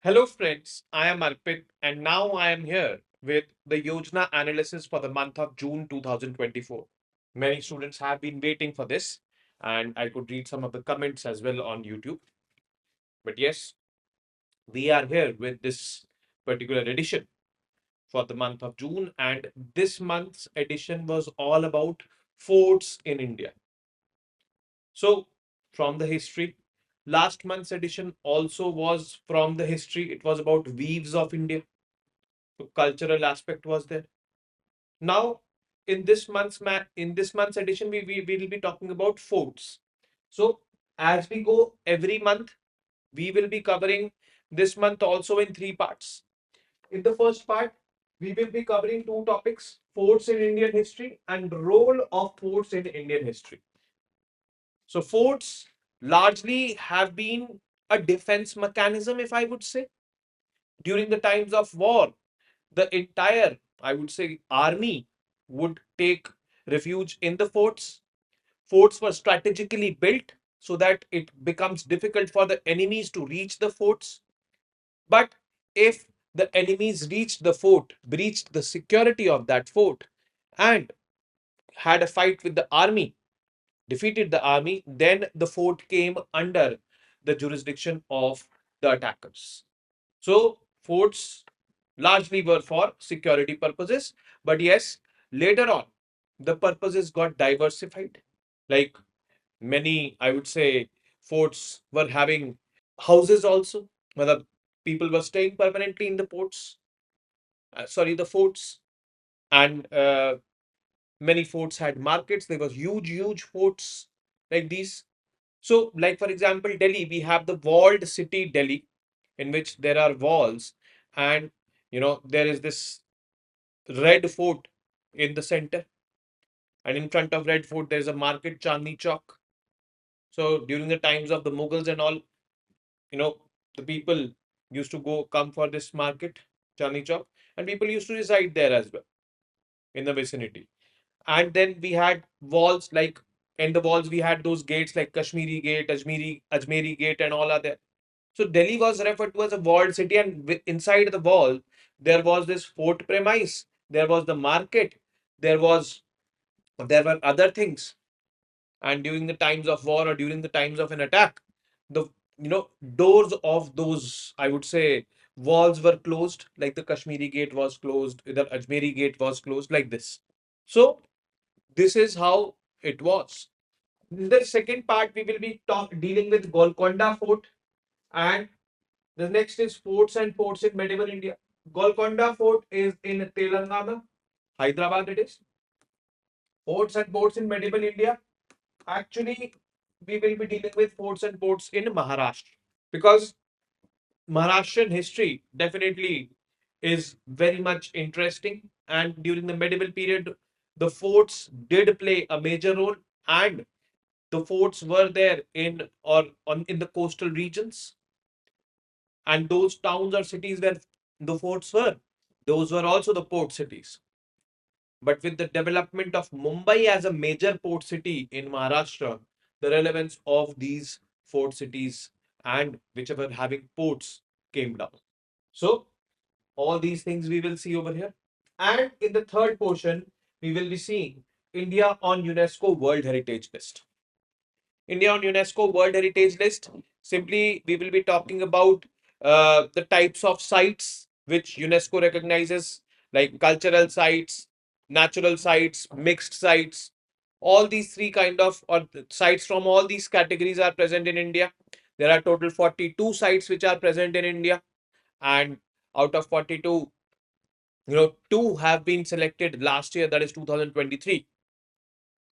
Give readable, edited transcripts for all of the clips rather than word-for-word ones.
Hello friends, I am Arpit and now I am here with the Yojana analysis for the month of June 2024. Many students have been waiting for this and I could read some of the comments as well on YouTube. But yes, we are here with this particular edition for the month of June, and this month's edition was all about forts in India. So, from the history, last month's edition also was from the history. It was about weaves of India. So cultural aspect was there. Now, in this month's edition, we will be talking about forts. So as we go every month, we will be covering this month also in three parts. In the first part, we will be covering two topics: forts in Indian history and role of forts in Indian history. So forts largely have been a defense mechanism, if I would say. During the times of war, the entire, I would say, army would take refuge in the forts. Forts were strategically built so that it becomes difficult for the enemies to reach the forts. But if the enemies reached the fort, breached the security of that fort, and had a fight with the army, defeated the army, then the fort came under the jurisdiction of the attackers. So forts largely were for security purposes. But yes, later on, the purposes got diversified. Like many, I would say, forts were having houses also, whether people were staying permanently in the the forts. And many forts had markets. There was huge forts like these. So, like for example, Delhi, we have the walled city Delhi, in which there are walls, and there is this red fort in the center, and in front of red fort there is a market, Chandni Chowk. So during the times of the Mughals and all, you know the people used to go come for this market, Chandni Chowk, and people used to reside there as well in the vicinity. And then we had walls, like in the walls we had those gates like Kashmiri Gate, Ajmeri Gate, and all are there. So Delhi was referred to as a walled city, and inside the wall there was this fort premise, there was the market, there was there were other things. And during the times of war or during the times of an attack, the doors of those, I would say, walls were closed, like the Kashmiri Gate was closed, the Ajmeri Gate was closed, like this. So this is how it was. In the second part, we will be dealing with Golconda Fort, and the next is forts and ports in medieval India. Golconda Fort is in Telangana, Hyderabad it is. Forts and ports in medieval India. Actually, we will be dealing with forts and ports in Maharashtra, because Maharashtrian history definitely is very much interesting. And during the medieval period, the forts did play a major role, and the forts were there in or on in the coastal regions, and those towns or cities where the forts were, those were also the port cities. But with the development of Mumbai as a major port city in Maharashtra, the relevance of these fort cities and whichever having ports came down. So all these things we will see over here. And in the third portion, we will be seeing India on UNESCO World Heritage List. India on UNESCO World Heritage List. Simply, we will be talking about the types of sites which UNESCO recognizes, like cultural sites, natural sites, mixed sites. All these three kind of or sites from all these categories are present in India. There are total 42 sites which are present in India, and out of 42, two have been selected last year, that is 2023.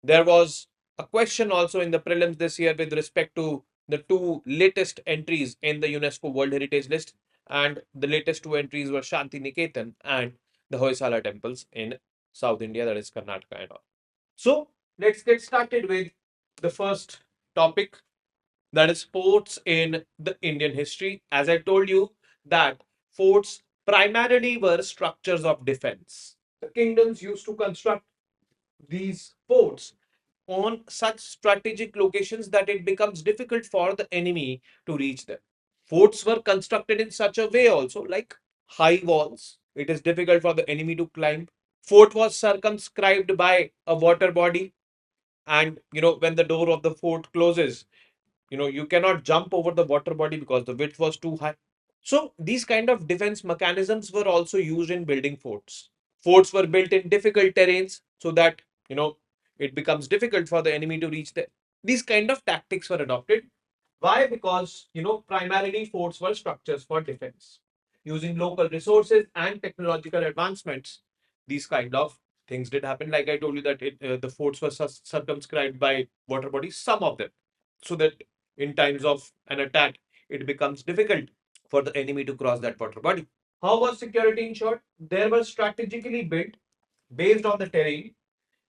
There was a question also in the prelims this year with respect to the two latest entries in the UNESCO World Heritage List, and the latest two entries were Shanti Niketan and the Hoysala temples in South India, that is Karnataka and all. So let's get started with the first topic, that is forts in the Indian history. As I told you, that forts primarily were structures of defense. The kingdoms used to construct these forts on such strategic locations that it becomes difficult for the enemy to reach them. Forts were constructed in such a way also, like high walls. It is difficult for the enemy to climb. Fort was circumscribed by a water body, and when the door of the fort closes, you cannot jump over the water body because the width was too high. So these kind of defense mechanisms were also used in building forts. Forts were built in difficult terrains so that you know it becomes difficult for the enemy to reach there. These kind of tactics were adopted. Why? Because primarily forts were structures for defense. Using local resources and technological advancements, these kind of things did happen. Like I told you that the forts were circumscribed by water bodies, some of them, so that in times of an attack, it becomes difficult for the enemy to cross that water body. How was security ensured? They were strategically built based on the terrain,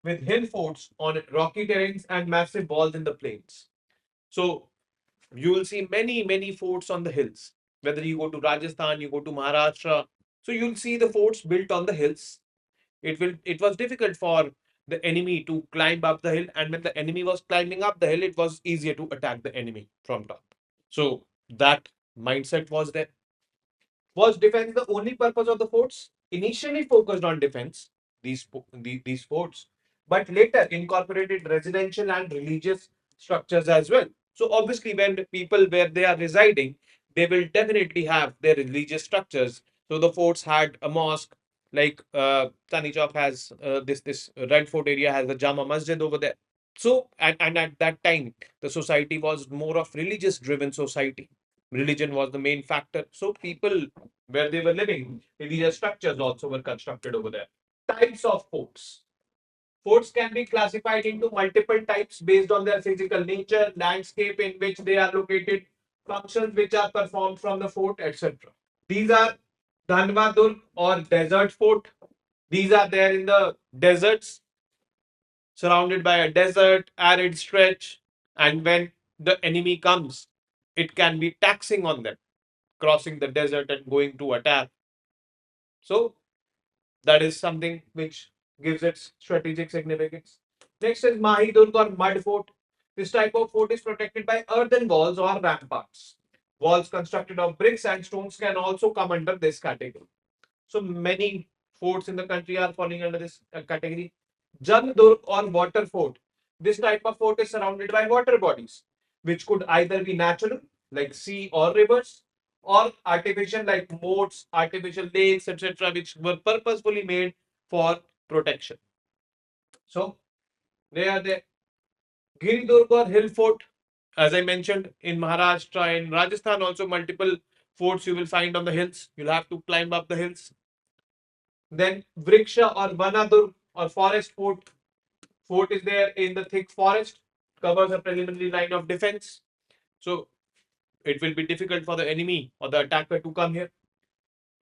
with hill forts on rocky terrains and massive walls in the plains. So you will see many, many forts on the hills. Whether you go to Rajasthan, you go to Maharashtra, so you'll see the forts built on the hills. It was difficult for the enemy to climb up the hill, and when the enemy was climbing up the hill, it was easier to attack the enemy from top. So that mindset was there. Was defense the only purpose of the forts? Initially focused on defense, these forts, but later incorporated residential and religious structures as well. So obviously, when the people where they are residing, they will definitely have their religious structures. So the forts had a mosque, like Tani Chowk has this Red Fort area has a Jama Masjid over there. So and at that time, the society was more of religious driven society. Religion was the main factor. So people where they were living, religious structures also were constructed over there. Types of forts. Forts can be classified into multiple types based on their physical nature, landscape in which they are located, functions which are performed from the fort, etc. These are Dhanva or desert fort. These are there in the deserts, surrounded by a desert, arid stretch, and when the enemy comes, it can be taxing on them, crossing the desert and going to attack. So that is something which gives its strategic significance. Next is Mahi Durg or mud fort. This type of fort is protected by earthen walls or ramparts. Walls constructed of bricks and stones can also come under this category. So many forts in the country are falling under this category. Jal Durg or water fort. This type of fort is surrounded by water bodies, which could either be natural, like sea or rivers, or artificial, like moats, artificial lakes, etc., which were purposefully made for protection. So they are the Giri Durg or hill fort. As I mentioned, in Maharashtra and Rajasthan, also multiple forts you will find on the hills. You'll have to climb up the hills. Then Vriksha or Vanadur or forest fort. Fort is there in the thick forest, covers a preliminary line of defense. So it will be difficult for the enemy or the attacker to come here.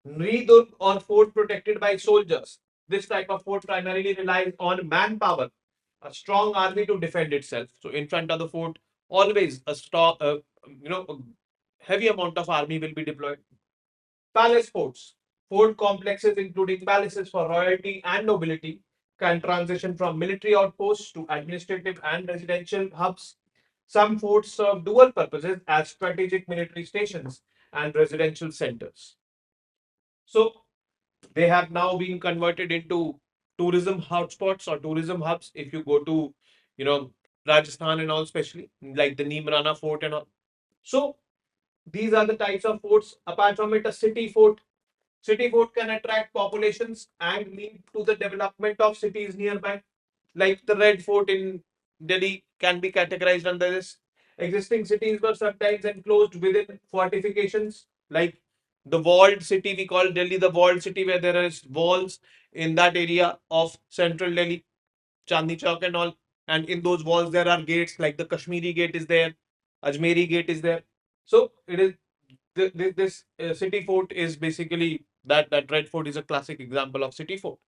Nridurg or fort protected by soldiers. This type of fort primarily relies on manpower, a strong army to defend itself. So in front of the fort, always a strong, a heavy amount of army will be deployed. Palace forts. Fort complexes, including palaces for royalty and nobility, can transition from military outposts to administrative and residential hubs. Some forts serve dual purposes as strategic military stations and residential centers. So they have now been converted into tourism hotspots or tourism hubs. If you go to, you know, Rajasthan and all, especially like the Neemrana Fort and all. So these are the types of forts. Apart from it, a city fort. City fort can attract populations and lead to the development of cities nearby. Like the Red Fort in Delhi can be categorized under this. Existing cities were sometimes enclosed within fortifications, like the walled city. We call Delhi the walled city, where there is walls in that area of central Delhi, Chandni Chowk and all. And in those walls, there are gates, like the Kashmiri gate is there, Ajmeri gate is there. So it is this city fort is basically that Red Fort is a classic example of city fort.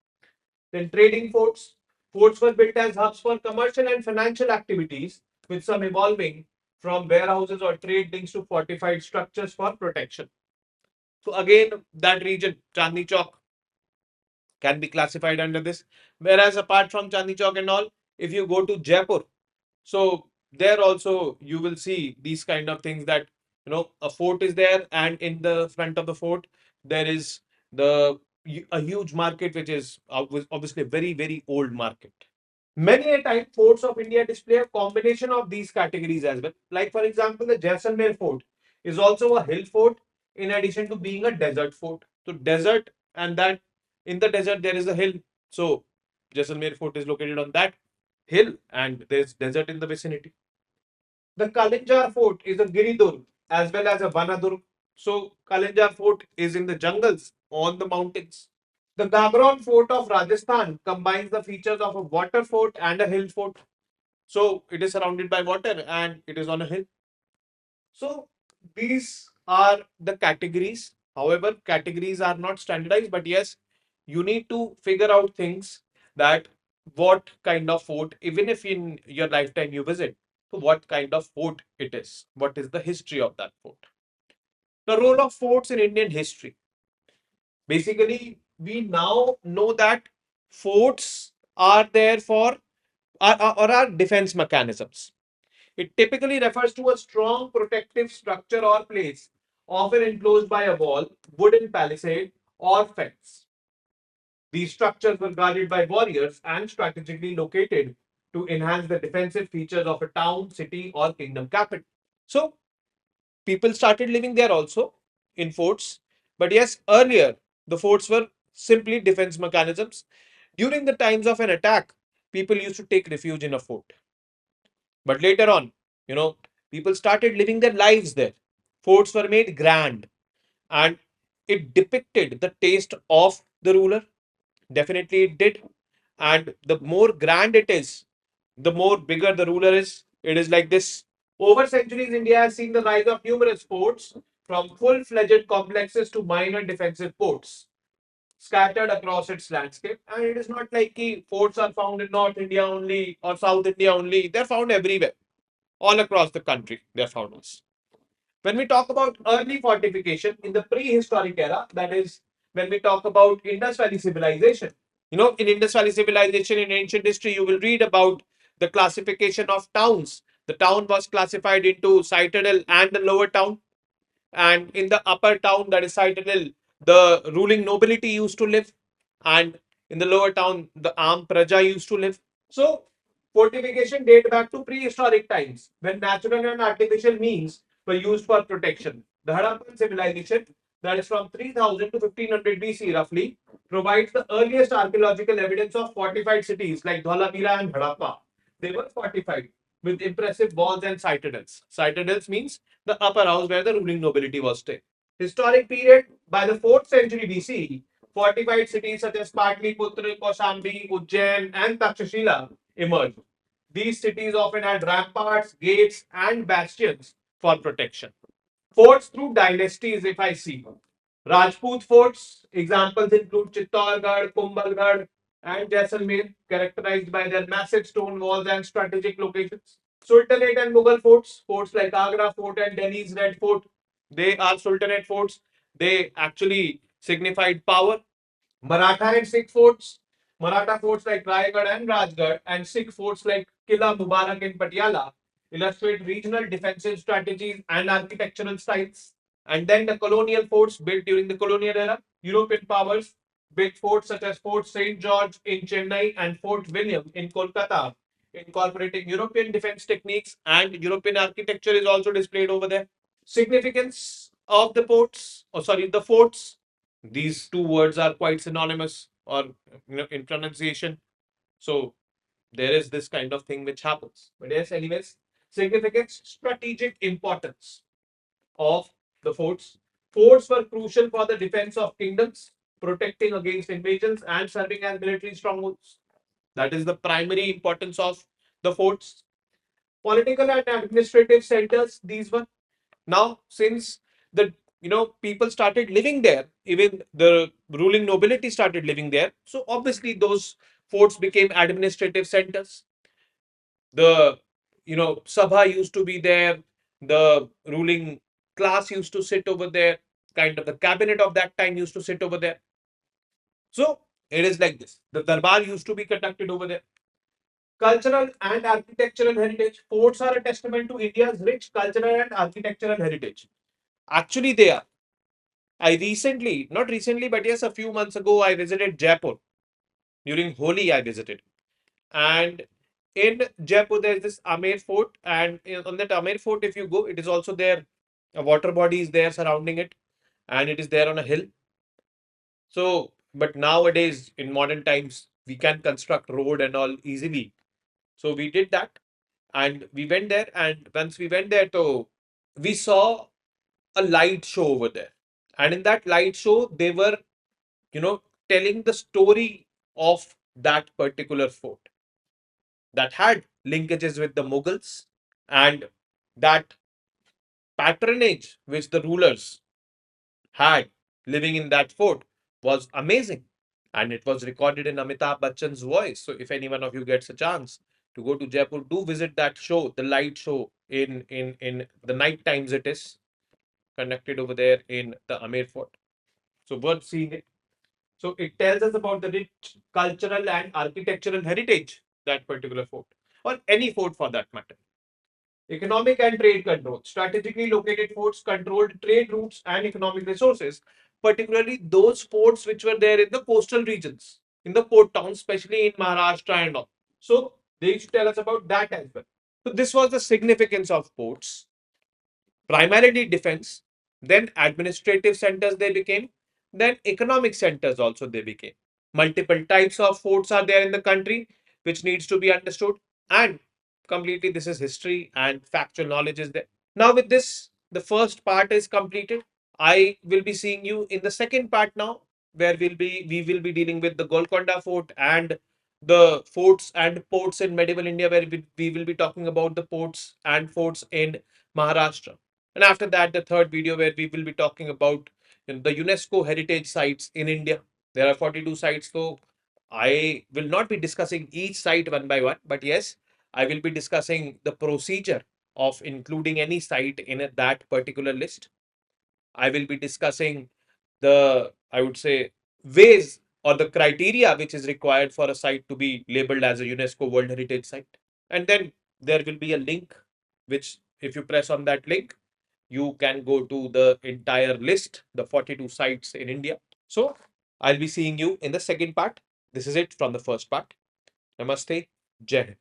Then trading forts. Forts were built as hubs for commercial and financial activities, with some evolving from warehouses or trade links to fortified structures for protection. So again, that region, Chandni Chowk, can be classified under this. Whereas apart from Chandni Chowk and all, if you go to Jaipur, so there also you will see these kind of things, that A fort is there, and in the front of the fort there is the a huge market, which is obviously a very very old market. Many a time, forts of India display a combination of these categories as well. Like, for example, the Jaisalmer fort is also a hill fort in addition to being a desert fort. So, desert, and that in the desert there is a hill. So, Jaisalmer fort is located on that hill, and there's desert in the vicinity. The Kalinjar fort is a Giridurg as well as a Vanadurg. So, Kalinjar fort is in the jungles on the mountains. The Gagron fort of Rajasthan combines the features of a water fort and a hill fort. So it is surrounded by water and it is on a hill. So these are the categories. However, categories are not standardized, but yes, you need to figure out things, that what kind of fort, even if in your lifetime you visit, so what kind of fort it is, what is the history of that fort. The role of forts in Indian history. Basically, we now know that forts are there for or are defense mechanisms. It typically refers to a strong protective structure or place, often enclosed by a wall, wooden palisade, or fence. These structures were guarded by warriors and strategically located to enhance the defensive features of a town, city, or kingdom capital. So, people started living there also in forts. But yes, earlier the forts were simply defense mechanisms. During the times of an attack, people used to take refuge in a fort. But later on, you know, people started living their lives there. Forts were made grand, and it depicted the taste of the ruler. Definitely it did. And the more grand it is, the more bigger the ruler is. It is like this. Over centuries, India has seen the rise of numerous forts, from full-fledged complexes to minor defensive forts, scattered across its landscape. And it is not like forts are found in North India only or South India only. They're found everywhere, all across the country. They're found. When we talk about early fortification in the prehistoric era, that is when we talk about Indus Valley civilization. In Indus Valley civilization in ancient history, you will read about the classification of towns. The town was classified into citadel and the lower town. And in the upper town, that is citadel, the ruling nobility used to live. And in the lower town, the armed praja used to live. So, fortification date back to prehistoric times when natural and artificial means were used for protection. The Harappan civilization, that is from 3000 to 1500 BC roughly, provides the earliest archaeological evidence of fortified cities like Dholamira and Harappa. They were fortified with impressive walls and citadels. Citadels means the upper house where the ruling nobility was staying. Historic period, by the 4th century BC, fortified cities such as Patliputra, Kaushambi, Ujjain, and Takshashila emerged. These cities often had ramparts, gates, and bastions for protection. Forts through dynasties, if I see. Rajput forts, examples include Chittorgarh, Kumbhalgarh, and Jaisalmer, characterized by their massive stone walls and strategic locations. Sultanate and Mughal forts, forts like Agra Fort and Delhi's Red Fort, they are Sultanate forts. They actually signified power. Maratha and Sikh forts, Maratha forts like Raigad and Rajgarh, and Sikh forts like Kila Mubarak in Patiala illustrate regional defensive strategies and architectural styles. And then the colonial forts built during the colonial era, European powers built forts such as Fort St. George in Chennai and Fort William in Kolkata, incorporating European defense techniques, and European architecture is also displayed over there. Significance of the ports, or sorry, the forts. These two words are quite synonymous, or in pronunciation. So there is this kind of thing which happens. But yes, anyways, significance, strategic importance of the forts. Forts were crucial for the defense of kingdoms, protecting against invasions and serving as military strongholds. That is the primary importance of the forts. Political and administrative centers, these were. Now, since the people started living there, even the ruling nobility started living there, so obviously those forts became administrative centers. The Sabha used to be there, the ruling class used to sit over there, kind of the cabinet of that time used to sit over there. So it is like this. The darbar used to be conducted over there. Cultural and architectural heritage. Forts are a testament to India's rich cultural and architectural heritage. Actually, they are. Not recently, but yes, a few months ago, I visited Jaipur. During Holi, I visited. And in Jaipur, there's this Amer Fort. And on that Amer Fort, if you go, it is also there. A water body is there surrounding it. And it is there on a hill. So, but nowadays, in modern times, we can construct road and all easily. So we did that. And we went there. And once we went there, so we saw a light show over there. And in that light show, they were, telling the story of that particular fort that had linkages with the Mughals, and that patronage which the rulers had living in that fort was amazing. And it was recorded in Amitabh Bachchan's voice. So if any one of you gets a chance to go to Jaipur, do visit that show, the light show in the night times. It is conducted over there in the Amer Fort. So worth seeing it. So it tells us about the rich cultural and architectural heritage that particular fort, or any fort for that matter. Economic and trade control. Strategically located forts controlled trade routes and economic resources, particularly those ports which were there in the coastal regions, in the port towns, especially in Maharashtra and all. So they used to tell us about that as well. So this was the significance of ports. Primarily defense, then administrative centers they became, then economic centers also they became. Multiple types of forts are there in the country, which needs to be understood. And completely, this is history and factual knowledge is there. Now, with this, the first part is completed. I will be seeing you in the second part now, where we will be dealing with the Golconda Fort and the forts and ports in medieval India, where we will be talking about the ports and forts in Maharashtra. And after that, the third video where we will be talking about the UNESCO heritage sites in India. There are 42 sites, so I will not be discussing each site one by one, but yes, I will be discussing the procedure of including any site in that particular list. I will be discussing I would say, ways or the criteria which is required for a site to be labeled as a UNESCO World Heritage Site. And then there will be a link, which if you press on that link, you can go to the entire list, the 42 sites in India. So I'll be seeing you in the second part. This is it from the first part. Namaste. Jai Hind.